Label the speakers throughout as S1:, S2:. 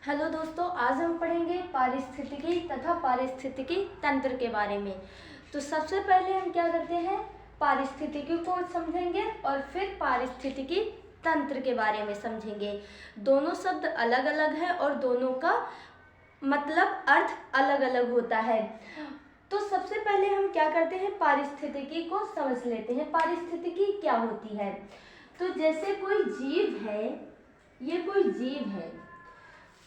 S1: Hello दोस्तों, आज हम पढ़ेंगे पारिस्थितिकी तथा पारिस्थितिकी तंत्र के बारे में। तो सबसे पहले हम क्या करते हैं, पारिस्थितिकी को समझेंगे और फिर पारिस्थितिकी तंत्र के बारे में समझेंगे। दोनों शब्द अलग अलग हैं और दोनों का मतलब अर्थ अलग अलग होता है। तो सबसे पहले हम क्या करते हैं, पारिस्थितिकी को समझ लेते हैं। पारिस्थितिकी क्या होती है? तो जैसे कोई जीव है, ये कोई जीव है,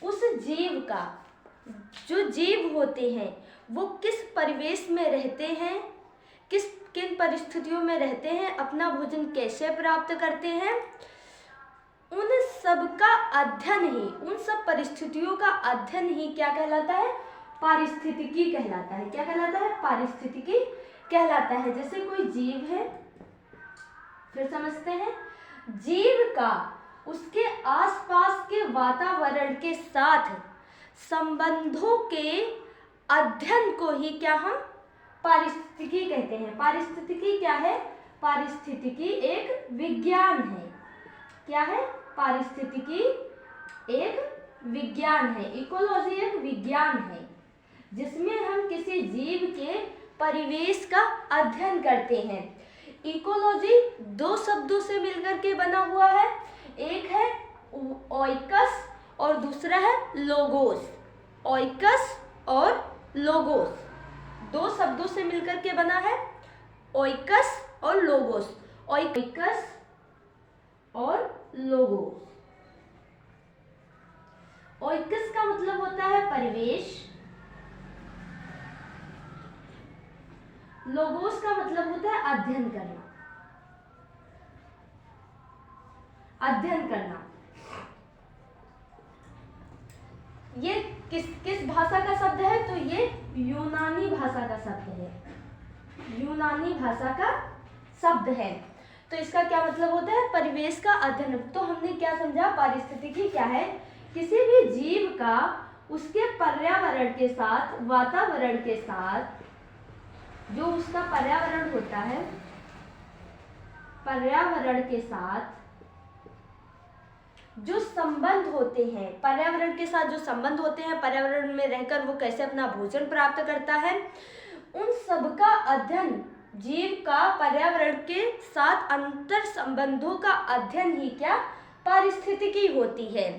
S1: उस जीव का, जो जीव होते हैं वो किस परिवेश में रहते हैं, किन परिस्थितियों में रहते हैं, अपना भोजन कैसे प्राप्त करते हैं, उन सब का अध्ययन ही, उन सब परिस्थितियों का अध्ययन ही क्या कहलाता है, पारिस्थितिकी कहलाता है। क्या कहलाता है? पारिस्थितिकी कहलाता है। जैसे कोई जीव है, फिर समझते हैं, जीव का उसके आसपास के वातावरण के साथ संबंधों के अध्ययन को ही क्या हम पारिस्थितिकी कहते हैं। पारिस्थितिकी क्या है? पारिस्थितिकी एक विज्ञान है। क्या है? पारिस्थितिकी एक विज्ञान है। इकोलॉजी एक विज्ञान है जिसमें हम किसी जीव के परिवेश का अध्ययन करते हैं। इकोलॉजी दो शब्दों से मिलकर के बना हुआ है, एक है ओइकस और दूसरा है लोगोस। ओइकस और लोगोस दो शब्दों से मिलकर के बना है, ओइकस और लोगोस। ओइकस और लोगोस। ओइकस का मतलब होता है परिवेश, लोगोस का मतलब होता है अध्ययन करना। अध्ययन करना ये किस भाषा का शब्द है? तो ये यूनानी भाषा का शब्द है। यूनानी भाषा का शब्द है। तो इसका क्या मतलब होता है? परिवेश का अध्ययन। तो हमने क्या समझा, पारिस्थितिकी क्या है? किसी भी जीव का उसके पर्यावरण के साथ, वातावरण के साथ, जो उसका पर्यावरण होता है, पर्यावरण के साथ जो संबंध होते हैं, पर्यावरण के साथ जो संबंध होते हैं, पर्यावरण में रहकर वो कैसे अपना भोजन प्राप्त करता है, उन सब का अध्ययन, जीव का पर्यावरण के साथ अंतर संबंधों का अध्ययन ही क्या पारिस्थितिकी होती है।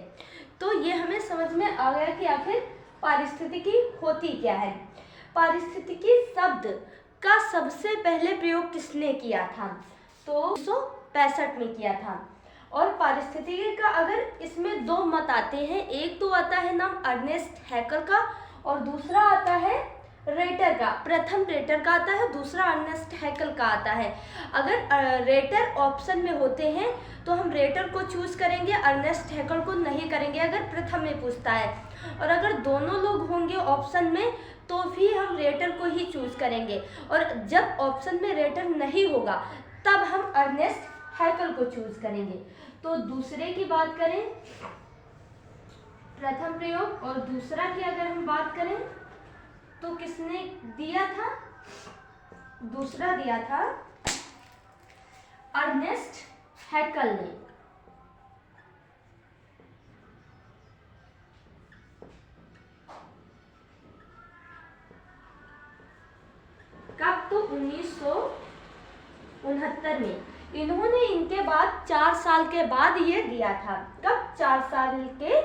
S1: तो ये हमें समझ में आ गया कि आखिर पारिस्थितिकी होती क्या है। पारिस्थितिकी शब्द का सबसे पहले प्रयोग किसने किया था? तो 1965 में किया था। और पारिस्थितिकी का अगर इसमें दो मत आते हैं, एक तो आता है नाम अर्नेस्ट हैकल का और दूसरा आता है रेटर का। प्रथम रेटर का आता है, दूसरा अर्नेस्ट हैकल का आता है। अगर रेटर ऑप्शन में होते हैं तो हम रेटर को चूज करेंगे, अर्नेस्ट हैकल को नहीं करेंगे अगर प्रथम में पूछता है। और अगर दोनों लोग होंगे ऑप्शन में तो भी हम रेटर को ही चूज करेंगे, और जब ऑप्शन में रेटर नहीं होगा तब हम अर्नेस्ट हैकल को चूज करेंगे। तो दूसरे की बात करें, प्रथम प्रयोग और दूसरा की अगर हम बात करें तो किसने दिया था? दूसरा दिया था अर्नेस्ट हैकल ने। कब? तो 1969 में। इन्होंने इनके बाद 4 साल के बाद ये दिया था। कब? 4 साल के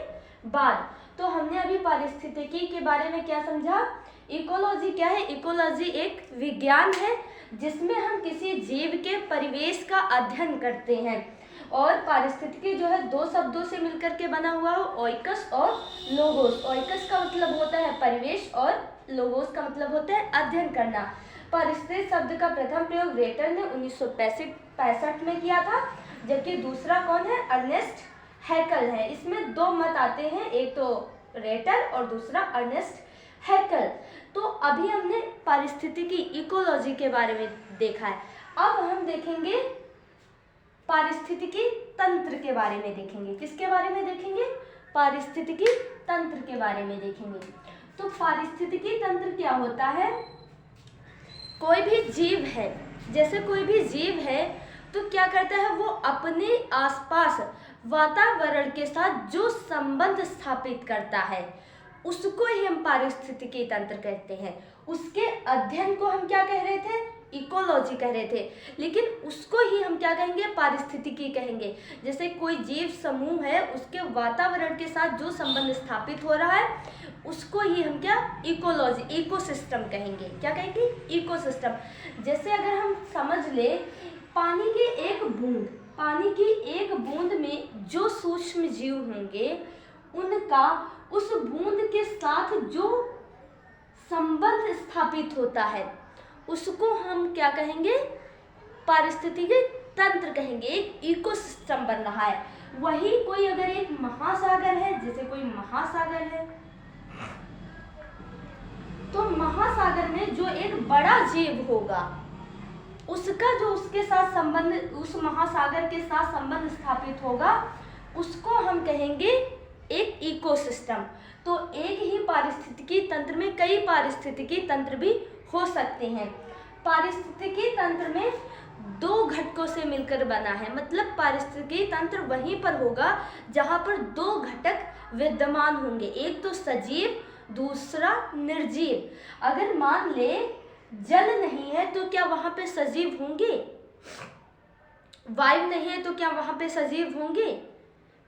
S1: बाद। तो हमने अभी पारिस्थितिकी के बारे में क्या समझा? इकोलॉजी क्या है? इकोलॉजी एक विज्ञान है जिसमें हम किसी जीव के परिवेश का अध्ययन करते हैं। और पारिस्थितिकी जो है दो शब्दों से मिलकर के बना हुआ है, ओइकस और लोगोस। ओइकस का मतलब होता है परिवेश और लोगोस का मतलब होता है अध्ययन करना। पारिस्थितिकी शब्द का प्रथम प्रयोग रेटर ने 1965 में किया था, जबकि दूसरा कौन है? अर्नेस्ट हैकल है। इसमें दो मत आते हैं, एक तो रेटर और दूसरा अर्नेस्ट हैकल। तो अभी हमने पारिस्थितिकी, इकोलॉजी के बारे में देखा है। अब हम देखेंगे पारिस्थितिकी तंत्र के बारे में देखेंगे। किसके बारे में देखेंगे? पारिस्थितिकी तंत्र के बारे में देखेंगे। तो पारिस्थितिकी तंत्र क्या होता है? कोई भी जीव है, जैसे कोई भी जीव है तो क्या करता है, वो अपने आसपास वातावरण के साथ जो संबंध स्थापित करता है उसको ही हम पारिस्थितिकी तंत्र कहते हैं। उसके अध्ययन को हम क्या कह रहे थे, इकोलॉजी कह रहे थे, लेकिन उसको ही हम क्या कहेंगे, पारिस्थितिकी कहेंगे। जैसे कोई जीव समूह है, उसके वातावरण के साथ जो संबंध स्थापित हो रहा है उसको ही हम क्या, इकोलॉजी, इकोसिस्टम कहेंगे। क्या कहेंगे, इकोसिस्टम। जैसे अगर हम समझ ले पानी की एक बूंद में जो सूक्ष्म जीव होंगे उनका उस बूंद के साथ जो संबंध स्थापित होता है उसको हम क्या कहेंगे, पारिस्थितिकी तंत्र कहेंगे। एक इकोसिस्टम बन रहा है। वही कोई अगर एक महासागर है, जैसे कोई महासागर है, तो महासागर में जो एक बड़ा जीव होगा उसका जो उसके साथ संबंध, उस महासागर के साथ संबंध स्थापित होगा उसको हम कहेंगे एक इकोसिस्टम। तो एक ही पारिस्थितिकी तंत्र में कई पारिस्थितिकी तंत्र भी हो सकते हैं। पारिस्थितिकी तंत्र में दो घटकों से मिलकर बना है, मतलब पारिस्थितिकी तंत्र वहीं पर होगा जहाँ पर दो घटक विद्यमान होंगे, एक तो सजीव, दूसरा निर्जीव। अगर मान ले जल नहीं है तो क्या वहाँ पे सजीव होंगे, वायु नहीं है तो क्या वहाँ पे सजीव होंगे,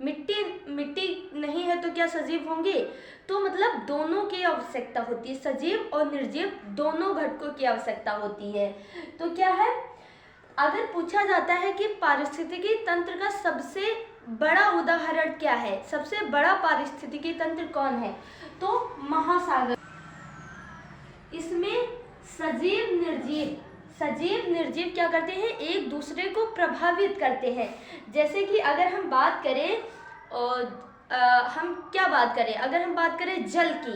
S1: मिट्टी नहीं है तो क्या सजीव होंगे। तो मतलब दोनों की आवश्यकता होती है, सजीव और निर्जीव दोनों घटकों की आवश्यकता होती है। तो क्या है, अगर पूछा जाता है कि पारिस्थितिकी तंत्र का सबसे बड़ा उदाहरण क्या है, सबसे बड़ा पारिस्थितिकी तंत्र कौन है, तो महासागर। इसमें सजीव निर्जीव क्या करते हैं, एक दूसरे को प्रभावित करते हैं। जैसे कि अगर हम बात करें अगर हम बात करें जल की,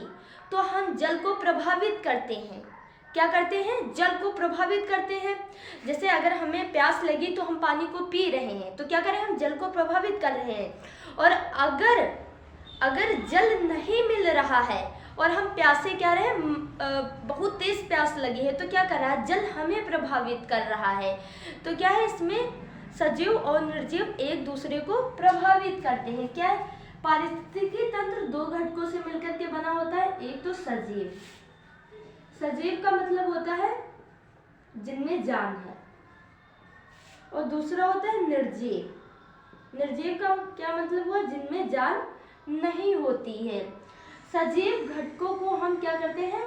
S1: तो हम जल को प्रभावित करते हैं। क्या करते हैं, जल को प्रभावित करते हैं। जैसे अगर हमें प्यास लगी तो हम पानी को पी रहे हैं, तो क्या करें, हम जल को प्रभावित कर रहे हैं। और अगर जल नहीं मिल रहा है और हम प्यासे क्या रहे, बहुत तेज प्यास लगी है, तो क्या कर रहा है, जल हमें प्रभावित कर रहा है। तो क्या है, इसमें सजीव और निर्जीव एक दूसरे को प्रभावित करते हैं। क्या है, पारिस्थितिकी तंत्र दो घटकों से मिलकर के बना होता है। एक तो सजीव का मतलब होता है जिनमें जान है, और दूसरा होता है निर्जीव का क्या मतलब हुआ, जिनमें जान नहीं होती है। सजीव घटकों को हम क्या करते हैं,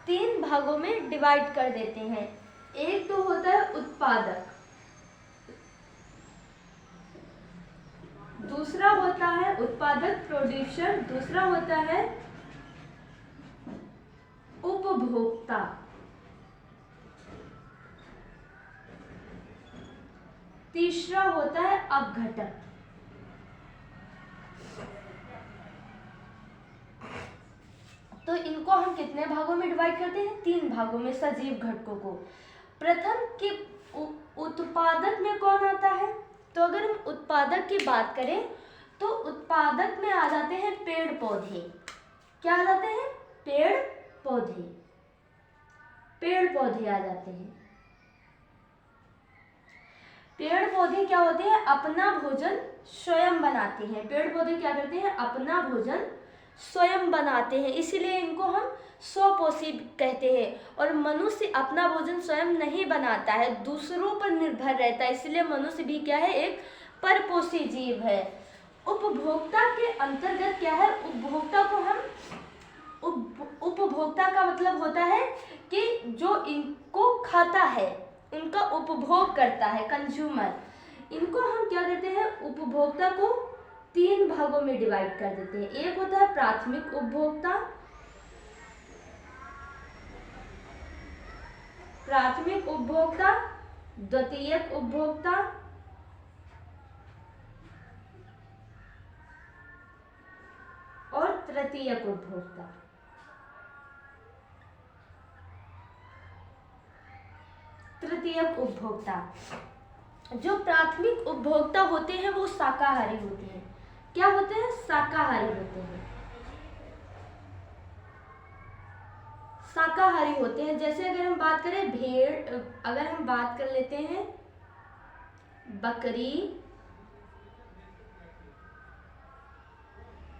S1: तीन भागों में डिवाइड कर देते हैं। एक तो होता है उत्पादक, दूसरा होता है उत्पादक प्रोड्यूसर, दूसरा होता है उपभोक्ता, तीसरा होता है अपघटक। तो इनको हम कितने भागों में डिवाइड करते हैं, तीन भागों में सजीव घटकों को। प्रथम के उत्पादक में कौन आता है, तो अगर हम उत्पादक की बात करें तो उत्पादक में आ जाते हैं पेड़ पौधे। क्या आ जाते हैं, पेड़ पौधे आ जाते हैं। पेड़ पौधे क्या होते हैं, अपना भोजन स्वयं बनाते हैं। पेड़ पौधे क्या करते हैं, अपना भोजन स्वयं बनाते हैं, इसीलिए इनको हम स्वपोषी कहते हैं। और मनुष्य अपना भोजन स्वयं नहीं बनाता है, दूसरों पर निर्भर रहता है, इसलिए मनुष्य भी क्या है, एक परपोषी जीव है। उपभोक्ता के अंतर्गत क्या है, उपभोक्ता का मतलब होता है कि जो इनको खाता है, उनका उपभोग करता है, कंज्यूमर। इनको हम क्या कहते हैं, उपभोक्ता को तीन भागों में डिवाइड कर देते हैं। एक होता है प्राथमिक उपभोक्ता, द्वितीयक उपभोक्ता और तृतीयक उपभोक्ता। जो प्राथमिक उपभोक्ता होते हैं वो शाकाहारी होते हैं। क्या होते हैं, शाकाहारी होते हैं। जैसे अगर हम बात करें भेड़, अगर हम बात कर लेते हैं बकरी,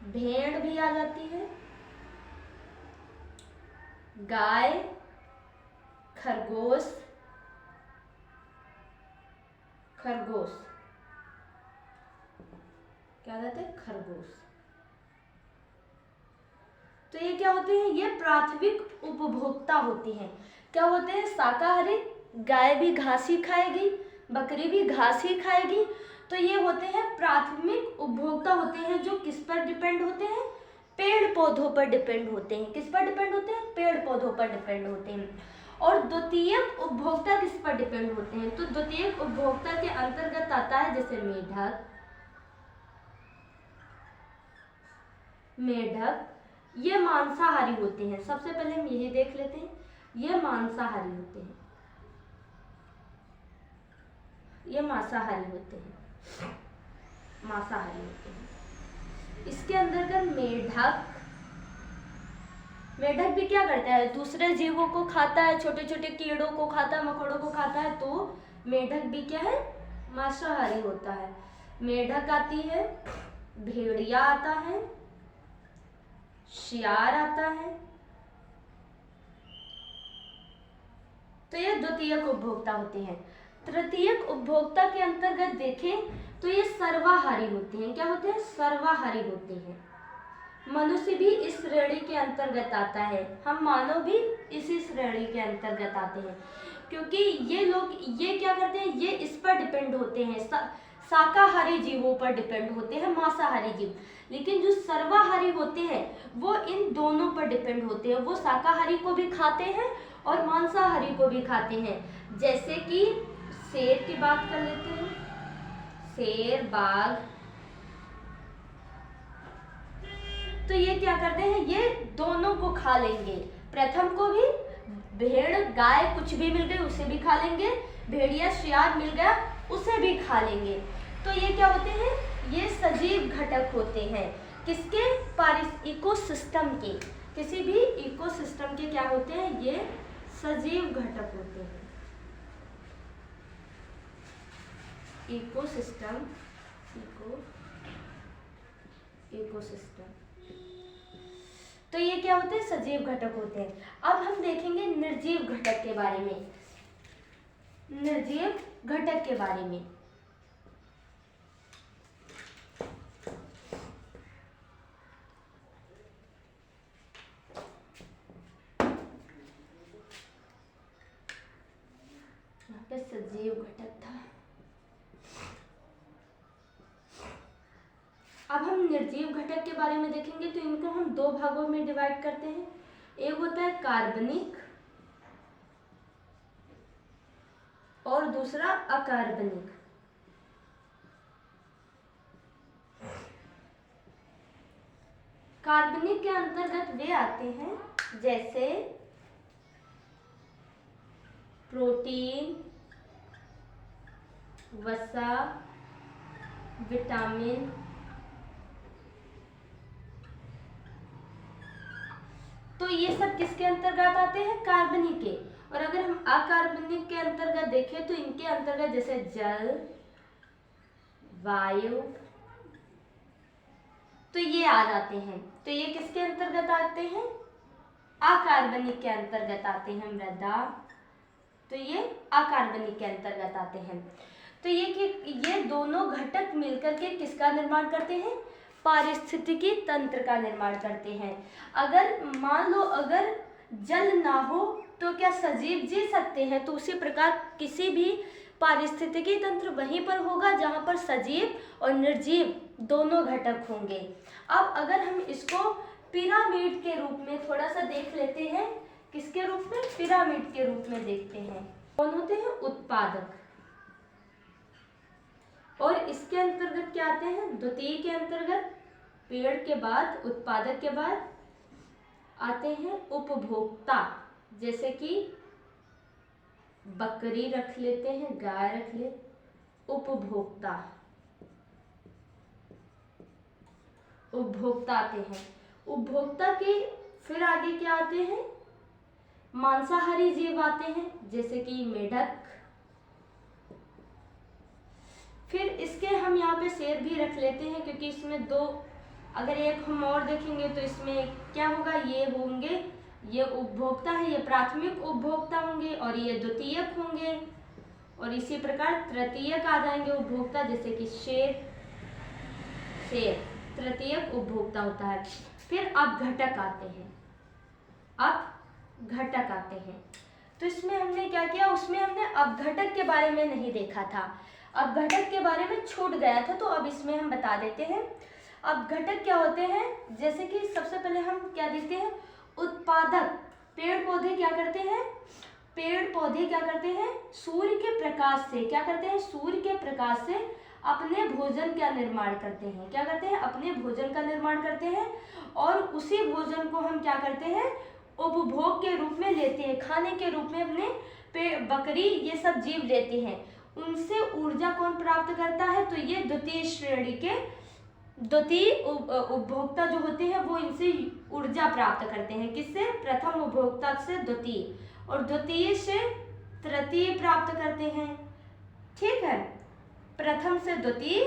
S1: भेड़ भी आ जाती है, गाय, खरगोश, खरगोश क्या आ जाते हैं? खरगोश। तो ये क्या होते हैं? ये प्राथमिक उपभोक्ता होते हैं। क्या होते हैं? शाकाहारी, गाय भी घास ही खाएगी, बकरी भी घास ही खाएगी। तो ये होते हैं प्राथमिक उपभोक्ता होते हैं, जो किस पर डिपेंड होते हैं? पेड़ पौधों पर डिपेंड होते हैं। किस पर डिपेंड होते हैं? पेड़ पौधों पर डिपेंड होते हैं। और द्वितीयक उपभोक्ता किस पर डिपेंड होते हैं? तो द्वितीयक उपभोक्ता के अंतर्गत आता है जैसे मेढक, ये मांसाहारी होते हैं। सबसे पहले हम यही देख लेते हैं, ये मांसाहारी होते हैं, ये मांसाहारी होते हैं, मांसाहारी होते हैं। इसके अंतर्गत मेढक भी क्या करता है? दूसरे जीवों को खाता है, छोटे छोटे कीड़ों को खाता है, मकोड़ों को खाता है। तो मेढक भी क्या है? मांसाहारी होता है। मेढक आती है, भेड़िया आता है, शियार आता है। तो ये द्वितीयक उपभोक्ता होते हैं। तृतीयक उपभोक्ता के अंतर्गत देखें तो ये सर्वाहारी होते हैं। क्या होते हैं? सर्वाहारी होते हैं। मनुष्य भी इस श्रेणी के अंतर्गत आता है, हम मानव भी इसी श्रेणी के अंतर्गत आते हैं, क्योंकि ये लोग ये क्या करते हैं? ये इस पर डिपेंड होते हैं, शाकाहारी जीवों पर डिपेंड होते हैं, मांसाहारी जीव। लेकिन जो सर्वाहारी होते हैं वो इन दोनों पर डिपेंड होते हैं। वो शाकाहारी को भी खाते हैं और मांसाहारी को भी खाते हैं। जैसे कि शेर की बात कर लेते हैं, शेर, बाघ। तो ये क्या करते हैं? ये दोनों को खा लेंगे। प्रथम को भी, भेड़, गाय कुछ भी मिल गई उसे भी खा लेंगे, भेड़िया, शियार मिल गया उसे भी खा लेंगे। तो ये क्या होते हैं? ये सजीव घटक होते हैं। किसके? इकोसिस्टम के। किसी भी इकोसिस्टम के क्या होते हैं? ये सजीव घटक होते हैं। Ecosystem, ecosystem. तो ये क्या होते हैं? सजीव घटक होते हैं। अब हम देखेंगे निर्जीव घटक के बारे में। निर्जीव घटक के बारे में यहाँ पे सजीव घटक था। अब हम निर्जीव घटक के बारे में देखेंगे तो इनको हम दो भागों में डिवाइड करते हैं। एक होता है कार्बनिक और दूसरा अकार्बनिक। कार्बनिक के अंतर्गत वे आते हैं जैसे प्रोटीन, वसा, विटामिन। तो ये सब किसके अंतर्गत आते हैं? कार्बनिक के। और अगर हम अकार्बनिक के अंतर्गत देखें तो इनके अंतर्गत जैसे जल, वायु, तो ये आ जाते हैं। तो ये किसके अंतर्गत आते हैं? अकार्बनिक के अंतर्गत आते हैं। मृदा, तो ये अकार्बनिक के अंतर्गत आते हैं। तो ये दोनों घटक मिलकर के किसका निर्माण करते हैं? पारिस्थितिकी तंत्र का निर्माण करते हैं। अगर मान लो अगर जल ना हो तो क्या सजीव जी सकते हैं? तो उसी प्रकार किसी भी पारिस्थितिकी तंत्र वहीं पर होगा जहां पर सजीव और निर्जीव दोनों घटक होंगे। अब अगर हम इसको पिरामिड के रूप में थोड़ा सा देख लेते हैं। किसके रूप में? पिरामिड के रूप में देखते हैं। कौन होते हैं? उत्पादक। और इसके अंतर्गत क्या आते हैं? द्वितीय के अंतर्गत पेड़ के बाद, उत्पादक के बाद आते हैं उपभोक्ता। जैसे कि बकरी रख लेते हैं, गाय रख ले, उपभोक्ता। उपभोक्ता आते हैं। उपभोक्ता के फिर आगे क्या आते हैं? मांसाहारी जीव आते हैं जैसे कि मेढक, इसके हम यहाँ पे शेर भी रख लेते हैं, क्योंकि इसमें दो, अगर एक हम और देखेंगे तो इसमें क्या होगा, ये होंगे, ये उपभोक्ता है, ये प्राथमिक उपभोक्ता होंगे और ये द्वितीयक होंगे, और इसी प्रकार तृतीयक आ जाएंगे उपभोक्ता, जैसे कि शेर तृतीयक उपभोक्ता होता है। फिर अपघटक आते हैं, अपघटक आते हैं। तो इसमें हमने क्या किया, उसमें हमने अपघटक के बारे में नहीं देखा था, अपघटक के बारे में छूट गया था, तो अब इसमें हम बता देते हैं अपघटक क्या होते हैं। जैसे कि सबसे पहले हम क्या देखते हैं, उत्पादक पेड़ पौधे क्या करते हैं, पेड़ पौधे क्या करते हैं, सूर्य के प्रकाश से क्या करते हैं, सूर्य के प्रकाश से अपने भोजन का निर्माण करते हैं, क्या करते हैं, अपने भोजन का निर्माण करते हैं, और उसी भोजन को हम क्या करते हैं, उपभोग के रूप में लेते हैं, खाने के रूप में अपने बकरी ये सब जीव लेते हैं। उनसे ऊर्जा कौन प्राप्त करता है, तो ये द्वितीय श्रेणी के द्वितीय उपभोक्ता जो होते हैं वो इनसे ऊर्जा प्राप्त करते हैं। किससे, प्रथम उपभोक्ता से द्वितीय, और द्वितीय से तृतीय प्राप्त करते हैं। ठीक है, प्रथम से द्वितीय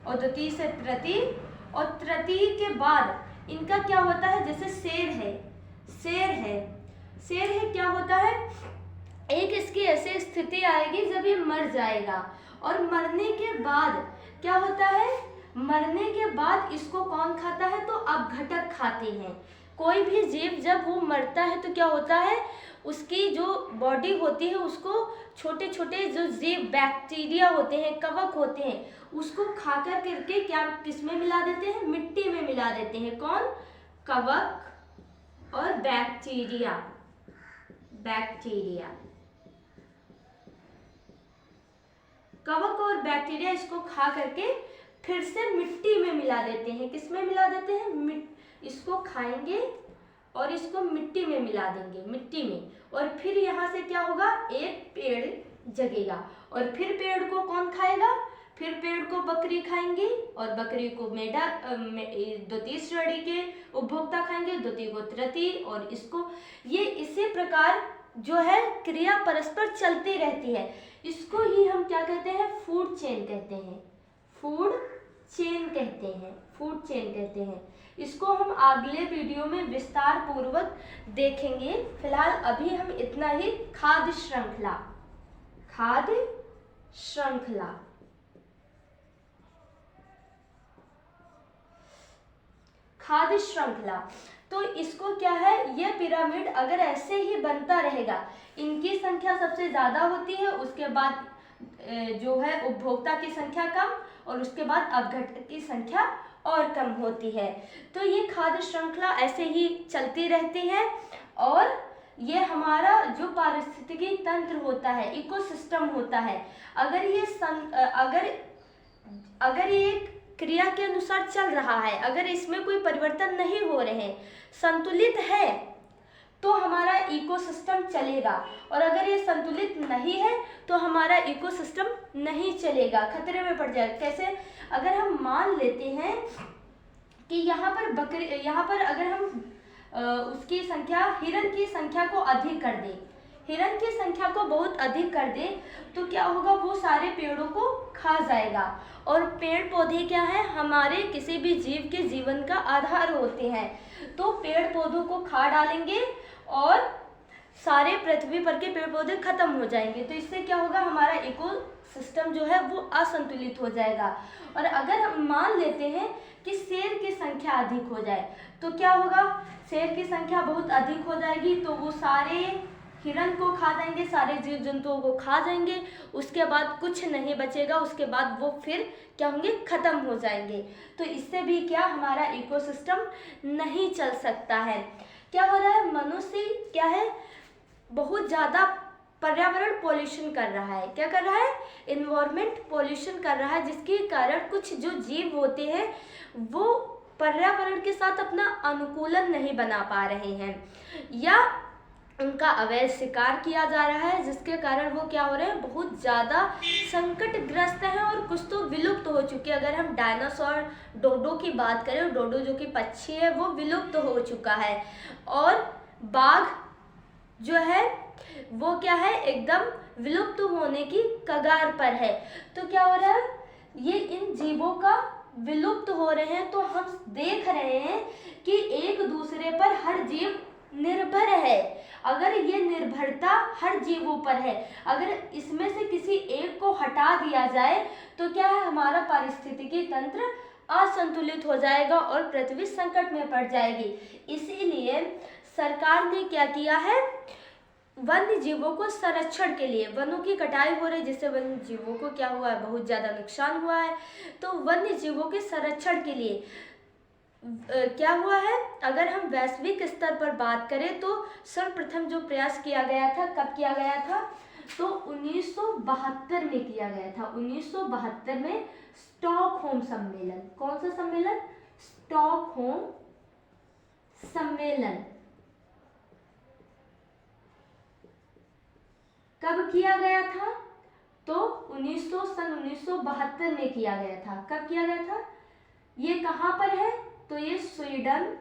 S1: और द्वितीय से तृतीय, और तृतीय के बाद इनका क्या होता है, जैसे शेर है, शेर है क्या होता है, एक इसकी ऐसी स्थिति आएगी जब ये मर जाएगा, और मरने के बाद क्या होता है, मरने के बाद इसको कौन खाता है, तो अपघटक खाते हैं। कोई भी जीव जब वो मरता है तो क्या होता है, उसकी जो बॉडी होती है उसको छोटे छोटे जो जीव बैक्टीरिया होते हैं, कवक होते हैं, उसको खाकर करके क्या किस में मिला देते हैं, मिट्टी में मिला देते हैं। कौन, कवक और बैक्टीरिया, कवक और बैक्टीरिया इसको खा करके फिर से मिट्टी में मिला देते हैं। किस में मिला देते हैं, इसको खाएंगे और इसको मिट्टी में मिला देंगे, मिट्टी में, और फिर यहाँ से क्या होगा, एक पेड़ जगेगा, और फिर पेड़ को कौन खाएगा, फिर पेड़ को बकरी खाएंगी, और बकरी को द्वितीय श्रेणी के उपभोक्ता खाएंगे, द्वितीय को तृतीय, और इसको ये इसी प्रकार जो है क्रिया परस्पर चलती रहती है। इसको ही हम क्या कहते हैं, फूड चेन कहते हैं, फूड चेन कहते हैं। इसको हम अगले वीडियो में विस्तार पूर्वक देखेंगे। फिलहाल अभी हम इतना ही। खाद्य श्रृंखला, तो इसको क्या है, ये पिरामिड अगर ऐसे ही बनता रहेगा, इनकी संख्या सबसे ज्यादा होती है, उसके बाद जो है उपभोक्ता की संख्या कम, और उसके बाद अपघटक की संख्या और कम होती है। तो ये खाद्य श्रृंखला ऐसे ही चलती रहती है, और ये हमारा जो पारिस्थितिकी तंत्र होता है, इकोसिस्टम होता है, अगर ये क्रिया के अनुसार चल रहा है, अगर इसमें कोई परिवर्तन नहीं हो रहे हैं, संतुलित है, तो हमारा इकोसिस्टम चलेगा, और अगर ये संतुलित नहीं है तो हमारा इकोसिस्टम नहीं चलेगा, खतरे में पड़ जाएगा। कैसे, अगर हम मान लेते हैं कि यहाँ पर अगर हम उसकी संख्या, हिरन की संख्या को अधिक कर दें, हिरन की संख्या को बहुत अधिक कर दें, तो क्या होगा, वो सारे पेड़ों को खा जाएगा। और पेड़ पौधे क्या है, हमारे किसी भी जीव के जीवन का आधार होते हैं, तो पेड़ पौधों को खा डालेंगे और सारे पृथ्वी पर के पेड़ पौधे खत्म हो जाएंगे। तो इससे क्या होगा, हमारा इकोसिस्टम जो है वो असंतुलित हो जाएगा। और अगर हम मान लेते हैं कि शेर की संख्या अधिक हो जाए, तो क्या होगा, शेर की संख्या बहुत अधिक हो जाएगी, तो वो सारे हिरन को खा जाएंगे, सारे जीव जंतुओं को खा जाएंगे, उसके बाद कुछ नहीं बचेगा, उसके बाद वो फिर क्या होंगे, खत्म हो जाएंगे। तो इससे भी क्या, हमारा इकोसिस्टम नहीं चल सकता है। क्या हो रहा है, मनुष्य क्या है, बहुत ज़्यादा पर्यावरण पॉल्यूशन कर रहा है। क्या कर रहा है, एनवायरमेंट पॉल्यूशन कर रहा है, जिसके कारण कुछ जो जीव होते हैं वो पर्यावरण के साथ अपना अनुकूलन नहीं बना पा रहे हैं, या उनका अवैध शिकार किया जा रहा है, जिसके कारण वो क्या हो रहे हैं, बहुत ज़्यादा संकटग्रस्त हैं, और कुछ तो विलुप्त हो चुके हैं। अगर हम डायनासोर, डोडो की बात करें, डोडो जो कि पक्षी है वो विलुप्त हो चुका है, और बाघ जो है वो क्या है, एकदम विलुप्त होने की कगार पर है। तो क्या हो रहा है, ये इन जीवों का विलुप्त हो रहे हैं, तो हम देख रहे हैं कि एक दूसरे पर हर जीव निर्भर है। अगर ये निर्भरता हर जीवों पर है, अगर इसमें से किसी एक को हटा दिया जाए तो क्या है, हमारा पारिस्थितिकी तंत्र असंतुलित हो जाएगा और पृथ्वी संकट में पड़ जाएगी। इसीलिए सरकार ने क्या किया है, वन्य जीवों को संरक्षण के लिए, वनों की कटाई हो रही है जिससे वन्य जीवों को क्या हुआ है, बहुत ज़्यादा नुकसान हुआ है। तो वन्य जीवों के संरक्षण के लिए क्या हुआ है, अगर हम वैश्विक स्तर पर बात करें तो सर्वप्रथम जो प्रयास किया गया था, कब किया गया था, तो 1972 में किया गया था। 1972 में स्टॉकहोम सम्मेलन, कौन सा सम्मेलन, स्टॉकहोम सम्मेलन कब किया गया था, तो 1972 में किया गया था। कब किया गया था, ये कहां पर है, तो ये स्वीडन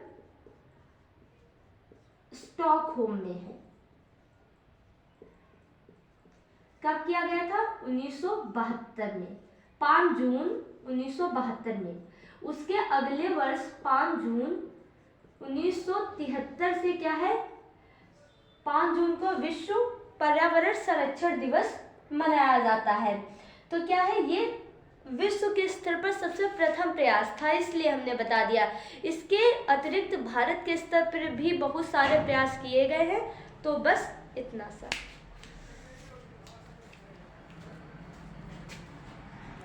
S1: स्टॉकहोम में है। कब किया गया था, 1972 में, 5 जून 1972 में। उसके अगले वर्ष 5 जून 1973 से क्या है, 5 जून को विश्व पर्यावरण संरक्षण दिवस मनाया जाता है। तो क्या है, ये विश्व के स्तर पर सबसे प्रथम प्रयास था, इसलिए हमने बता दिया। इसके अतिरिक्त भारत के स्तर पर भी बहुत सारे प्रयास किए गए हैं। तो बस इतना सा।